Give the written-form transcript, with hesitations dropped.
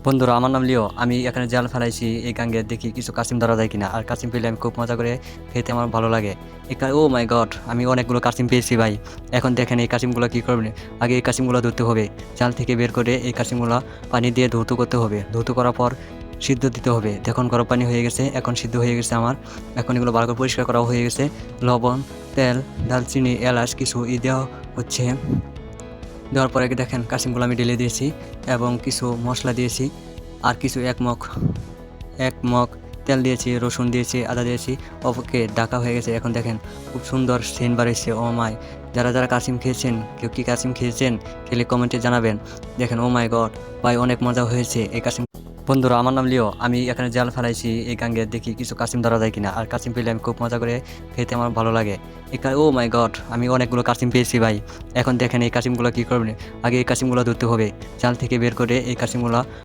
বন্ধুরা, আমার নাম লিও। আমি এখানে জাল ফেলাইছি এই গাঙ্গে, দেখি কিছু কাসিম ধরা যায় কিনা। আর কাসিম পেলে আমি খুব মজা করে খেতে আমার ভালো লাগে। এখানে ও মাই গড, আমি অনেকগুলো কাসিম পেয়েছি ভাই। এখন দেখেন এই কাসিমগুলো কী করবেন। আগে এই কাসিমগুলো ধরতে হবে, জাল থেকে বের করে এই কাসিমগুলো পানি দিয়ে ধৌত করতে হবে। ধৌত করার পর সিদ্ধ দিতে হবে। দেখুন গরম পানি হয়ে গেছে, এখন সিদ্ধ হয়ে গেছে আমার। এখন এগুলো ভালো করে পরিষ্কার করাও হয়ে গেছে। লবণ, তেল, দারচিনি, এলাচ কিছু দেওয়া হচ্ছে। দেওয়ার পরে দেখেন কাসিমগুলো আমি ঢেলে দিয়েছি এবং কিছু মশলা দিয়েছি। আর কিছু এক মগ তেল দিয়েছি, রসুন দিয়েছি, আদা দিয়েছি। ওকে ডাকা হয়ে গেছে। এখন দেখেন খুব সুন্দর সেন্ট বাড়িয়েছে। ও মাই, যারা যারা কাসিম খেয়েছেন, কেউ কি কাসিম খেয়েছেন খেলে কমেন্টে জানাবেন। দেখেন ও মাই গড ভাই, অনেক মজা হয়েছে এই কাসিম। বন্ধুরা, আমার নাম লিও। আমি এখানে জাল ফেলাইছি এই গাঙ্গে, দেখি কিছু কাসিম ধরা যায় কিনা। আর কাসিম পেলে আমি খুব মজা করে খেতে আমার ভালো লাগে। এখানে ও মাই গড, আমি অনেকগুলো কাসিম পেয়েছি ভাই। এখন দেখেন এই কাসিমগুলো কী করবেন। আগে এই কাসিমগুলো ধরতে হবে, জাল থেকে বের করে এই কাসিমগুলো